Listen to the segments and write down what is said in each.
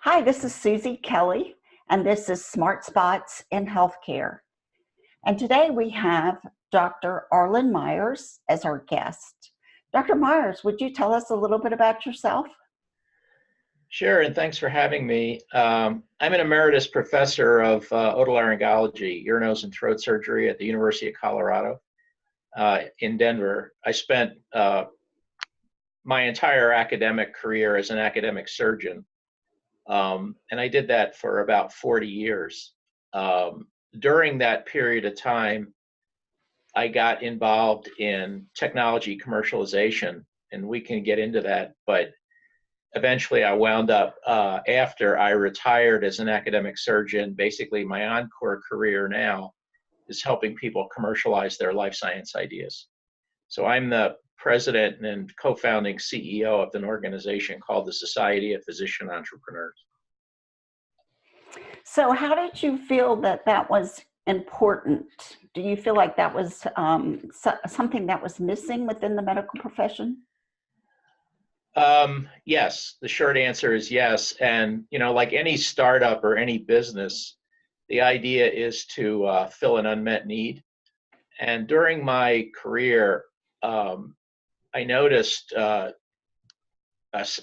Hi, this is Susie Kelley, and this is Smart Spots in Healthcare. And today we have Dr. Arlen Meyers as our guest. Dr. Meyers, would you tell us a little bit about yourself? Sure, and thanks for having me. I'm an emeritus professor of otolaryngology, ear, nose, and throat surgery at the University of Colorado in Denver. I spent my entire academic career as an academic surgeon, and I did that for about 40 years. During that period of time, I got involved in technology commercialization, and we can get into that, but eventually I wound up, after I retired as an academic surgeon, basically my encore career now is helping people commercialize their life science ideas. So I'm the president and co-founding CEO of an organization called the Society of Physician Entrepreneurs. So how did you feel that was important? Do you feel like that was something that was missing within the medical profession? Yes, the short answer is yes. And, like any startup or any business, the idea is to fill an unmet need. And during my career, I noticed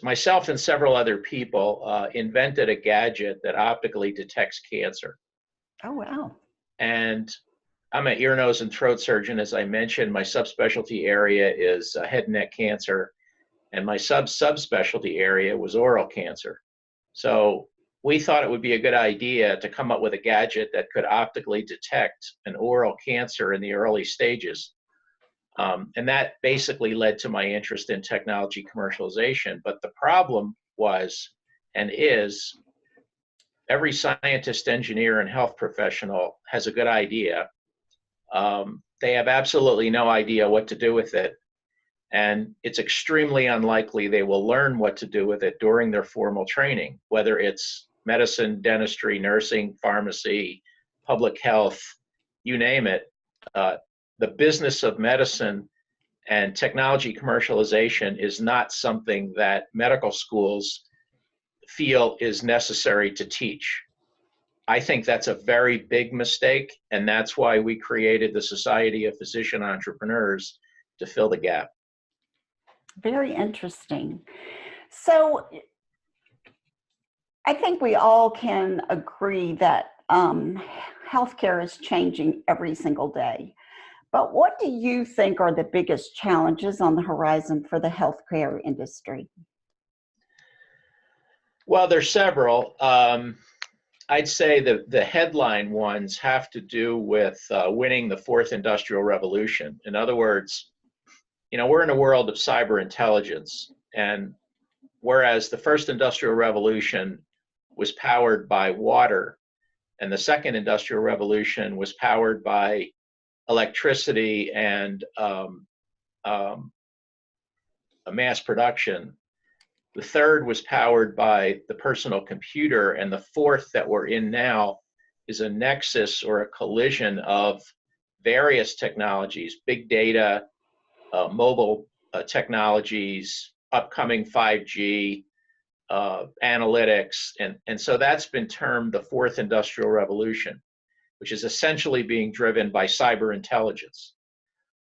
myself and several other people invented a gadget that optically detects cancer. Oh, wow. And I'm an ear, nose, and throat surgeon. As I mentioned, my subspecialty area is head and neck cancer. And my subspecialty area was oral cancer. So we thought it would be a good idea to come up with a gadget that could optically detect an oral cancer in the early stages. And that basically led to my interest in technology commercialization. But the problem was, and is, every scientist, engineer, and health professional has a good idea. They have absolutely no idea what to do with it. And it's extremely unlikely they will learn what to do with it during their formal training, whether it's medicine, dentistry, nursing, pharmacy, public health, you name it. The business of medicine and technology commercialization is not something that medical schools feel is necessary to teach. I think that's a very big mistake, and that's why we created the Society of Physician Entrepreneurs to fill the gap. Very interesting. So I think we all can agree that healthcare is changing every single day. But what do you think are the biggest challenges on the horizon for the healthcare industry? Well, there's several. I'd say the headline ones have to do with winning the fourth industrial revolution. In other words, we're in a world of cyber intelligence, and whereas the first industrial revolution was powered by water, and the second industrial revolution was powered by electricity and mass production, the third was powered by the personal computer, and the fourth that we're in now is a nexus or a collision of various technologies, big data, mobile technologies, upcoming 5G, analytics, and so that's been termed the fourth industrial revolution, which is essentially being driven by cyber intelligence.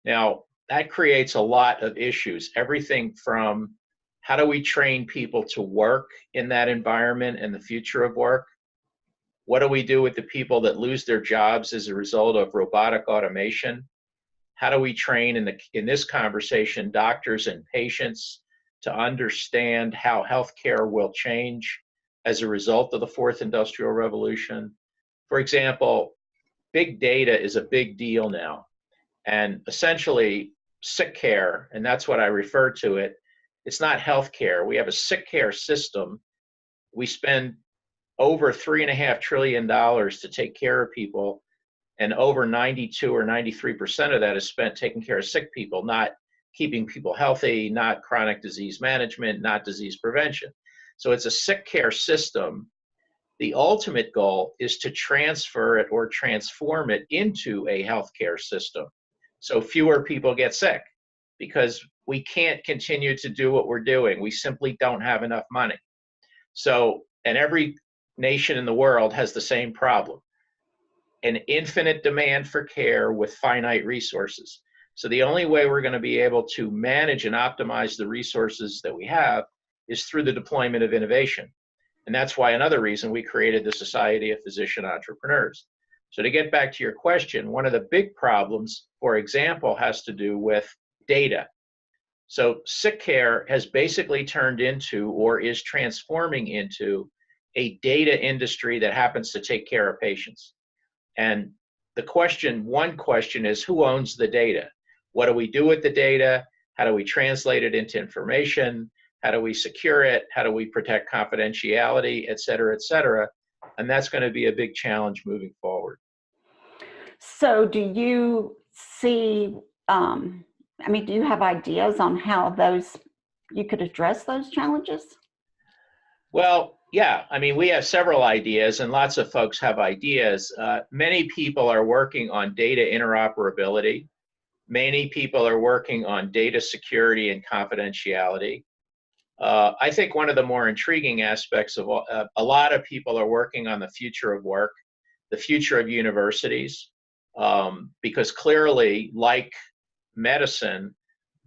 Now, that creates a lot of issues, everything from how do we train people to work in that environment and the future of work? What do we do with the people that lose their jobs as a result of robotic automation? How do we train in this conversation doctors and patients to understand how healthcare will change as a result of the fourth industrial revolution? For example, big data is a big deal now. And essentially, sick care, and that's what I refer to it, it's not healthcare. We have a sick care system. We spend over $3.5 trillion to take care of people, and over 92 or 93% of that is spent taking care of sick people, not keeping people healthy, not chronic disease management, not disease prevention. So it's a sick care system. The ultimate goal is to transfer it or transform it into a healthcare system so fewer people get sick, because we can't continue to do what we're doing. We simply don't have enough money. So and every nation in the world has the same problem: an infinite demand for care with finite resources. So the only way we're going to be able to manage and optimize the resources that we have is through the deployment of innovation. And that's why another reason we created the Society of Physician Entrepreneurs. So to get back to your question, one of the big problems, for example, has to do with data. So sick care has basically turned into, or is transforming into, a data industry that happens to take care of patients. And one question is, who owns the data? What do we do with the data? How do we translate it into information? How do we secure it? How do we protect confidentiality, et cetera, et cetera? And that's going to be a big challenge moving forward. So do you see, do you have ideas on how you could address those challenges? Well, yeah, we have several ideas, and lots of folks have ideas. Many people are working on data interoperability. Many people are working on data security and confidentiality. I think one of the more intriguing aspects of a lot of people are working on the future of work, the future of universities, because clearly, like medicine,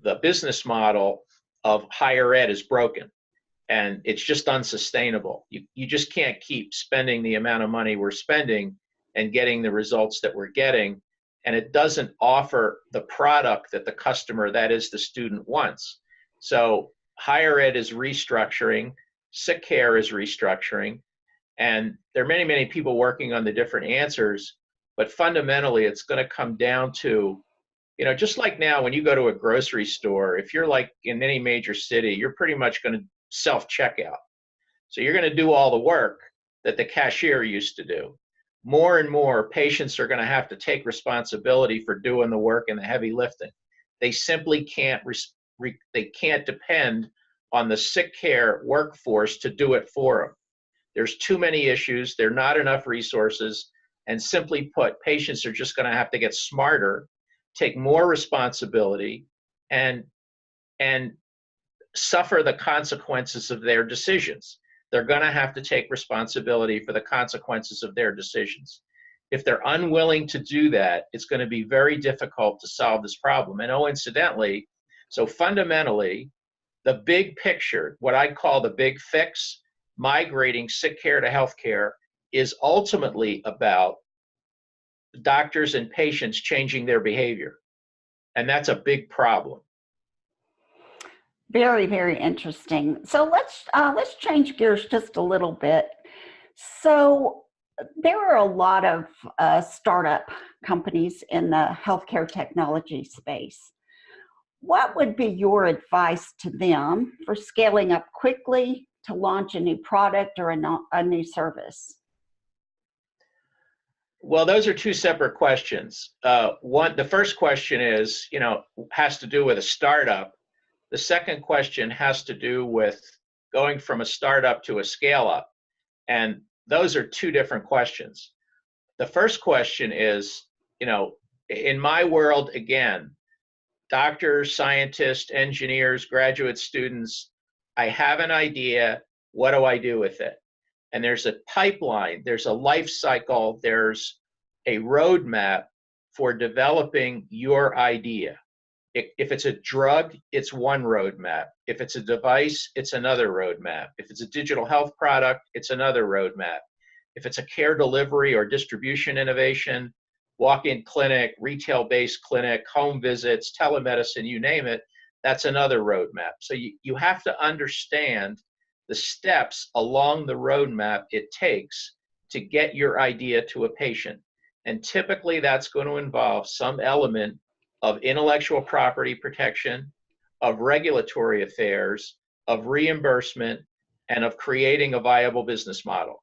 the business model of higher ed is broken, and it's just unsustainable. You just can't keep spending the amount of money we're spending and getting the results that we're getting, and it doesn't offer the product that the customer, that is the student, wants. So higher ed is restructuring, sick care is restructuring, and there are many, many people working on the different answers, but fundamentally it's going to come down to, just like now when you go to a grocery store, if you're like in any major city, you're pretty much going to self-checkout. So you're going to do all the work that the cashier used to do. More and more patients are going to have to take responsibility for doing the work and the heavy lifting. They simply can't depend on the sick care workforce to do it for them. There's too many issues, there are not enough resources, and simply put, patients are just going to have to get smarter, take more responsibility, and suffer the consequences of their decisions. They're going to have to take responsibility for the consequences of their decisions. If they're unwilling to do that, it's going to be very difficult to solve this problem. And incidentally, so fundamentally, the big picture, what I call the big fix, migrating sick care to healthcare, is ultimately about doctors and patients changing their behavior. And that's a big problem. Very, very interesting. So let's change gears just a little bit. So there are a lot of startup companies in the healthcare technology space. What would be your advice to them for scaling up quickly to launch a new product or a new service? Well, those are two separate questions. The first question is, has to do with a startup. The second question has to do with going from a startup to a scale-up. And those are two different questions. The first question is, in my world, again, doctors, scientists, engineers, graduate students, I have an idea. What do I do with it? And there's a pipeline, there's a life cycle, there's a roadmap for developing your idea. If it's a drug, it's one roadmap. If it's a device, it's another roadmap. If it's a digital health product, it's another roadmap. If it's a care delivery or distribution innovation, walk-in clinic, retail-based clinic, home visits, telemedicine, you name it, that's another roadmap. So you have to understand the steps along the roadmap it takes to get your idea to a patient. And typically that's going to involve some element of intellectual property protection, of regulatory affairs, of reimbursement, and of creating a viable business model.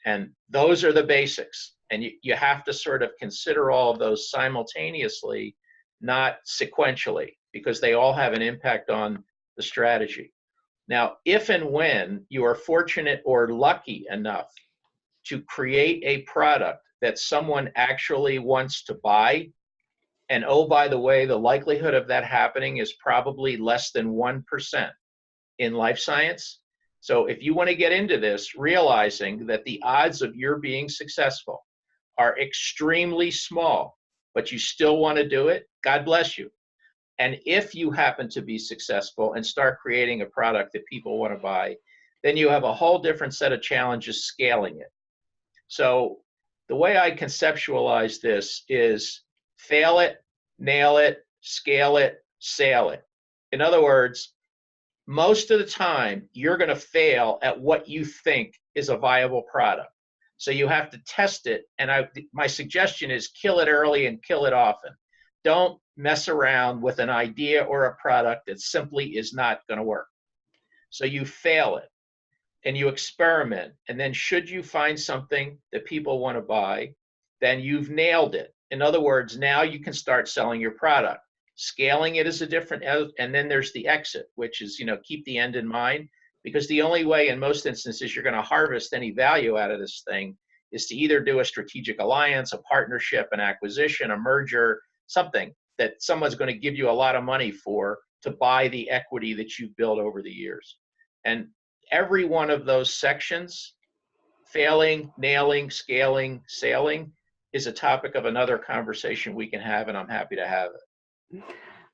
And those are the basics. And you have to sort of consider all of those simultaneously, not sequentially, because they all have an impact on the strategy. Now, if and when you are fortunate or lucky enough to create a product that someone actually wants to buy, and oh, by the way, the likelihood of that happening is probably less than 1% in life science. So if you want to get into this, realizing that the odds of your being successful are extremely small, but you still want to do it, God bless you. And if you happen to be successful and start creating a product that people want to buy, then you have a whole different set of challenges scaling it. So the way I conceptualize this is fail it, nail it, scale it, sail it. In other words, most of the time, you're going to fail at what you think is a viable product. So you have to test it. And my suggestion is kill it early and kill it often. Don't mess around with an idea or a product that simply is not going to work. So you fail it and you experiment. And then should you find something that people want to buy, then you've nailed it. In other words, now you can start selling your product. Scaling it is a different, and then there's the exit, which is, keep the end in mind, because the only way in most instances you're going to harvest any value out of this thing is to either do a strategic alliance, a partnership, an acquisition, a merger, something that someone's going to give you a lot of money for to buy the equity that you've built over the years. And every one of those sections, failing, nailing, scaling, sailing, is a topic of another conversation we can have, and I'm happy to have it.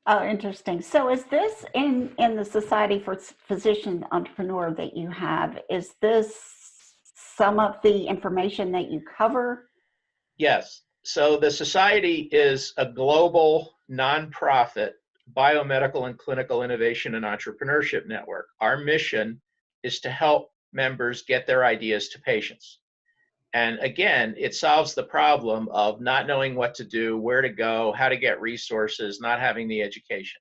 Oh, interesting. So is this in the Society for Physician Entrepreneur that you have, is this some of the information that you cover? Yes. So the Society is a global nonprofit biomedical and clinical innovation and entrepreneurship network. Our mission is to help members get their ideas to patients. And again, it solves the problem of not knowing what to do, where to go, how to get resources, not having the education.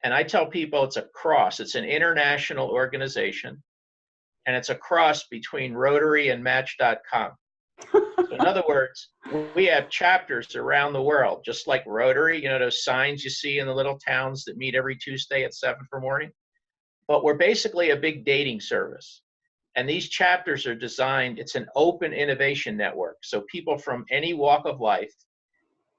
And I tell people it's a cross. It's an international organization, and it's a cross between Rotary and Match.com. So in other words, we have chapters around the world, just like Rotary, those signs you see in the little towns that meet every Tuesday at 7 for morning. But we're basically a big dating service. And these chapters are designed, it's an open innovation network. So people from any walk of life,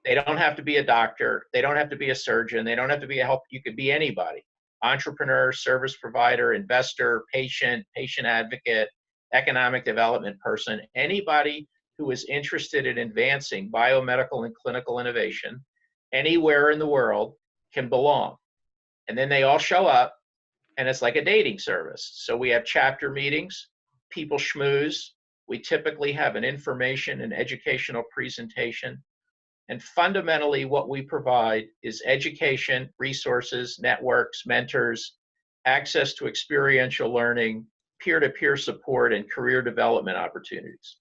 they don't have to be a doctor, they don't have to be a surgeon, they don't have to be you could be anybody. Entrepreneur, service provider, investor, patient advocate, economic development person, anybody who is interested in advancing biomedical and clinical innovation anywhere in the world can belong. And then they all show up. And it's like a dating service. So we have chapter meetings, people schmooze. We typically have an information and educational presentation. And fundamentally, what we provide is education, resources, networks, mentors, access to experiential learning, peer-to-peer support, and career development opportunities,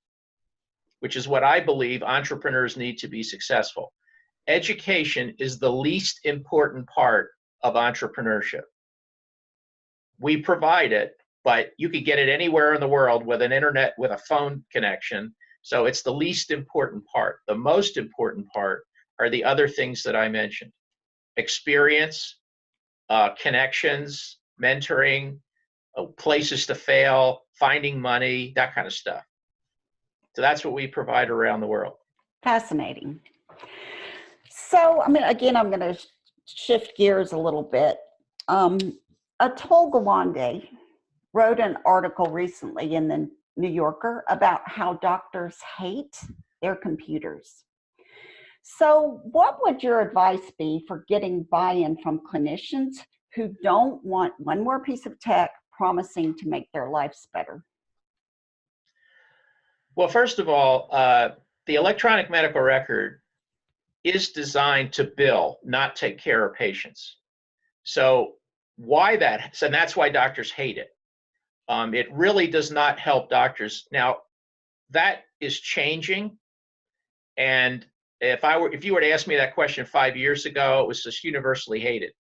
which is what I believe entrepreneurs need to be successful. Education is the least important part of entrepreneurship. We provide it, but you could get it anywhere in the world with an internet, with a phone connection. So it's the least important part. The most important part are the other things that I mentioned: experience, connections, mentoring, places to fail, finding money, that kind of stuff. So that's what we provide around the world. Fascinating. So, again, I'm going to shift gears a little bit. Atul Gawande wrote an article recently in the New Yorker about how doctors hate their computers. So what would your advice be for getting buy-in from clinicians who don't want one more piece of tech promising to make their lives better? Well, first of all, the electronic medical record is designed to bill, not take care of patients. So that's why doctors hate it. It really does not help doctors. Now, that is changing. And if you were to ask me that question 5 years ago, it was just universally hated.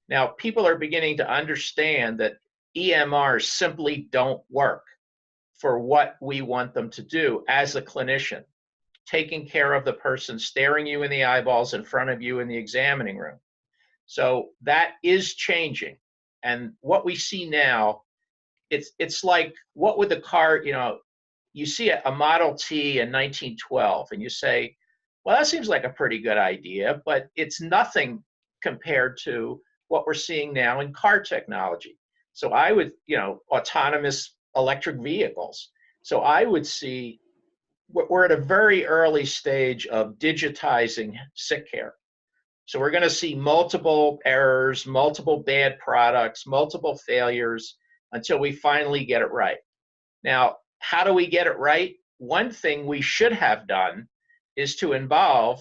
Now, people are beginning to understand that EMRs simply don't work for what we want them to do as a clinician, taking care of the person staring you in the eyeballs in front of you in the examining room. So that is changing. And what we see now, it's like, what would the car, you see a Model T in 1912 and you say, well, that seems like a pretty good idea, but it's nothing compared to what we're seeing now in car technology. So I would, autonomous electric vehicles. So I would see we're at a very early stage of digitizing sick care. So we're going to see multiple errors, multiple bad products, multiple failures until we finally get it right. Now, how do we get it right? One thing we should have done is to involve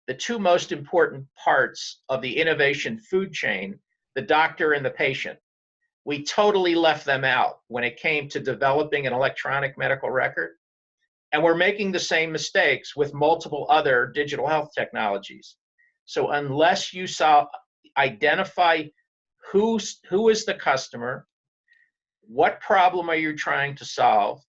the two most important parts of the innovation food chain, the doctor and the patient. We totally left them out when it came to developing an electronic medical record. And we're making the same mistakes with multiple other digital health technologies. So unless you identify who is the customer, what problem are you trying to solve,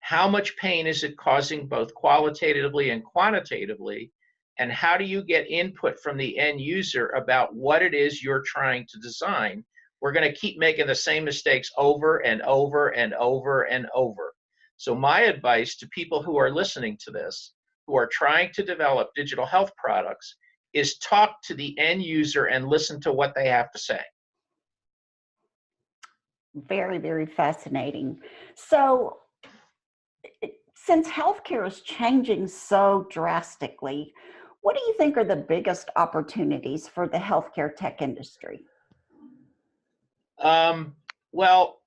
how much pain is it causing both qualitatively and quantitatively, and how do you get input from the end user about what it is you're trying to design, we're going to keep making the same mistakes over and over and over and over. So my advice to people who are listening to this, who are trying to develop digital health products, is talk to the end user and listen to what they have to say. Very, very fascinating. So since healthcare is changing so drastically, what do you think are the biggest opportunities for the healthcare tech industry? Well,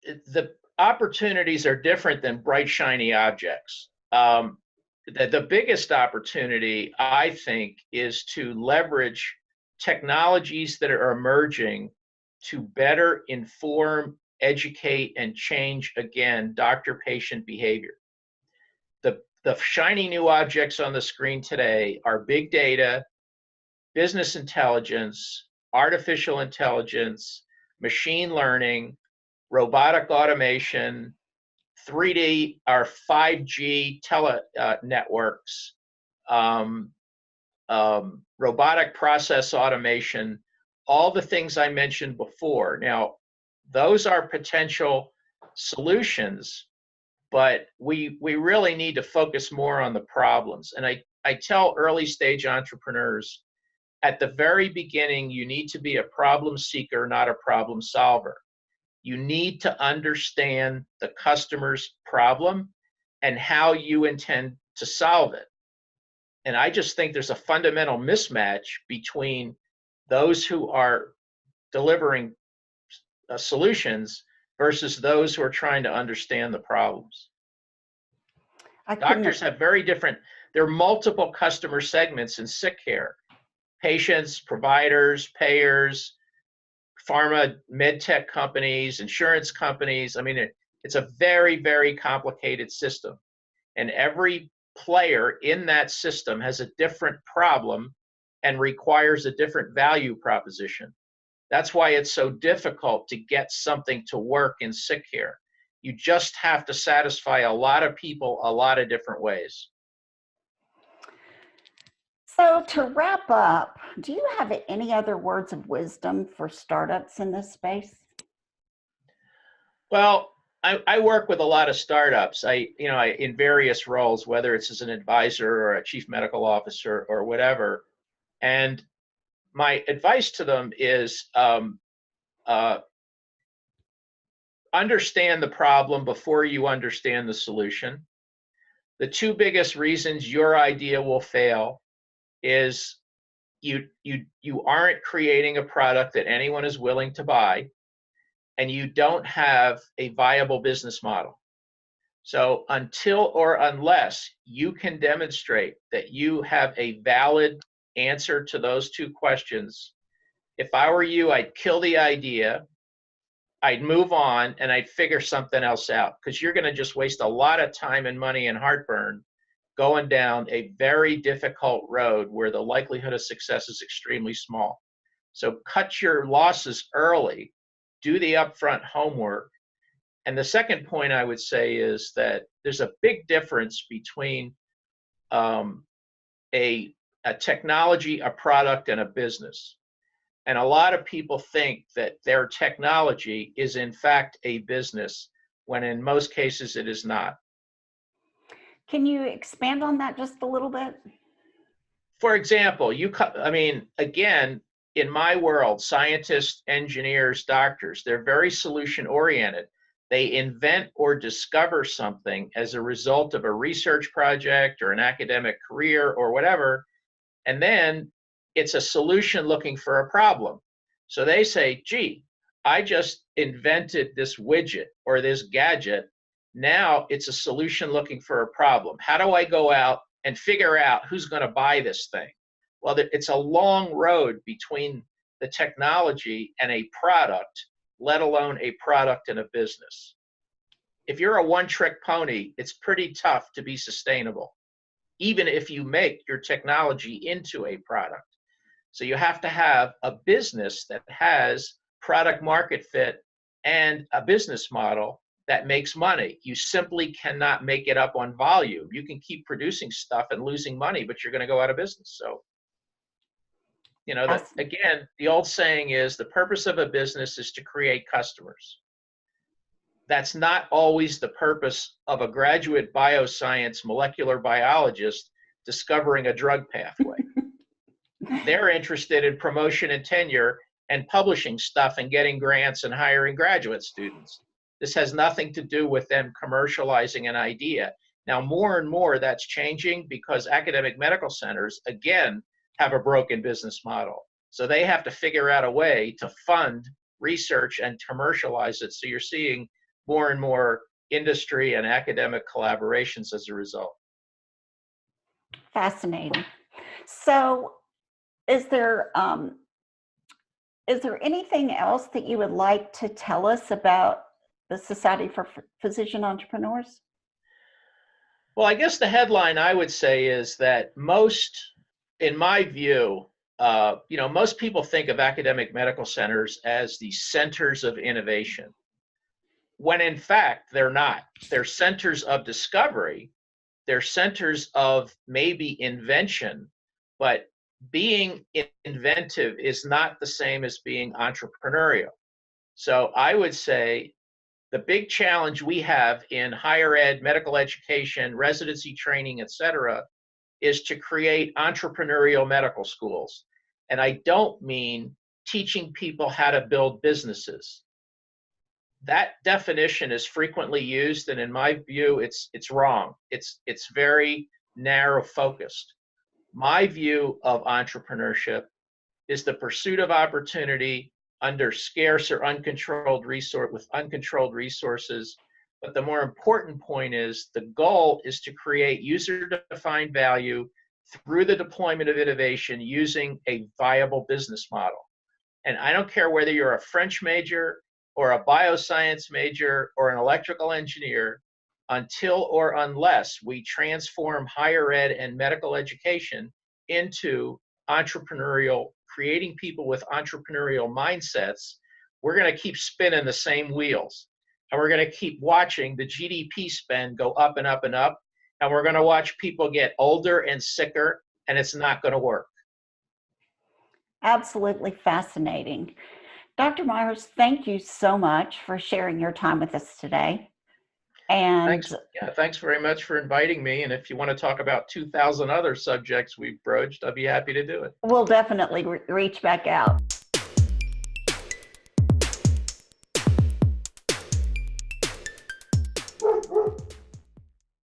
the opportunities are different than bright, shiny objects. The biggest opportunity, I think, is to leverage technologies that are emerging to better inform, educate, and change, again, doctor-patient behavior. The shiny new objects on the screen today are big data, business intelligence, artificial intelligence, machine learning, robotic automation, 3D or 5G tele networks, robotic process automation, all the things I mentioned before. Now, those are potential solutions, but we really need to focus more on the problems. And I tell early stage entrepreneurs, at the very beginning, you need to be a problem seeker, not a problem solver. You need to understand the customer's problem and how you intend to solve it. And I just think there's a fundamental mismatch between those who are delivering solutions versus those who are trying to understand the problems. Doctors have very different, there are multiple customer segments in sick care: patients, providers, payers, pharma, med tech companies, insurance companies. I mean, it's a very, very complicated system. And every player in that system has a different problem and requires a different value proposition. That's why it's so difficult to get something to work in sick care. You just have to satisfy a lot of people a lot of different ways. So to wrap up, do you have any other words of wisdom for startups in this space? Well, I work with a lot of startups. I in various roles, whether it's as an advisor or a chief medical officer or whatever. And my advice to them is understand the problem before you understand the solution. The two biggest reasons your idea will fail is you aren't creating a product that anyone is willing to buy, and you don't have a viable business model. So until or unless you can demonstrate that you have a valid answer to those two questions, if I were you, I'd kill the idea, I'd move on, and I'd figure something else out, because you're going to just waste a lot of time and money and heartburn going down a very difficult road where the likelihood of success is extremely small. So cut your losses early, do the upfront homework. And the second point I would say is that there's a big difference between a technology, a product, and a business. And a lot of people think that their technology is in fact a business, when in most cases it is not. Can you expand on that just a little bit? For example, again, in my world, scientists, engineers, doctors, they're very solution oriented. They invent or discover something as a result of a research project or an academic career or whatever, and then it's a solution looking for a problem. So they say, gee, I just invented this widget or this gadget. Now it's a solution looking for a problem. How do I go out and figure out who's going to buy this thing? Well, it's a long road between the technology and a product, let alone a product and a business. If you're a one-trick pony, it's pretty tough to be sustainable, even if you make your technology into a product. So you have to have a business that has product market fit and a business model that makes money. You simply cannot make it up on volume. You can keep producing stuff and losing money, but you're going to go out of business. So, you know, that, again, the old saying is the purpose of a business is to create customers. That's not always the purpose of a graduate bioscience molecular biologist discovering a drug pathway. They're interested in promotion and tenure and publishing stuff and getting grants and hiring graduate students. This has nothing to do with them commercializing an idea. Now, more and more that's changing because academic medical centers, again, have a broken business model. So they have to figure out a way to fund research and commercialize it. So you're seeing more and more industry and academic collaborations as a result. Fascinating. So is there anything else that you would like to tell us about the Society for Physician Entrepreneurs? Well, I guess the headline I would say is that most, in my view, you know, most people think of academic medical centers as the centers of innovation, when in fact they're not. They're centers of discovery. They're centers of maybe invention, but being inventive is not the same as being entrepreneurial. So I would say the big challenge we have in higher ed, medical education, residency training, et cetera, is to create entrepreneurial medical schools. And I don't mean teaching people how to build businesses. That definition is frequently used, and in my view, it's wrong. It's very narrow focused. My view of entrepreneurship is the pursuit of opportunity under scarce or uncontrolled with uncontrolled resources. But the more important point is the goal is to create user-defined value through the deployment of innovation using a viable business model. And I don't care whether you're a French major or a bioscience major or an electrical engineer, until or unless we transform higher ed and medical education into entrepreneurial, creating people with entrepreneurial mindsets, we're going to keep spinning the same wheels. And we're going to keep watching the GDP spend go up and up and up. And we're going to watch people get older and sicker, and it's not going to work. Absolutely fascinating. Dr. Meyers, thank you so much for sharing your time with us today. And thanks very much for inviting me. And if you want to talk about 2,000 other subjects we've broached, I'd be happy to do it. We'll definitely reach back out.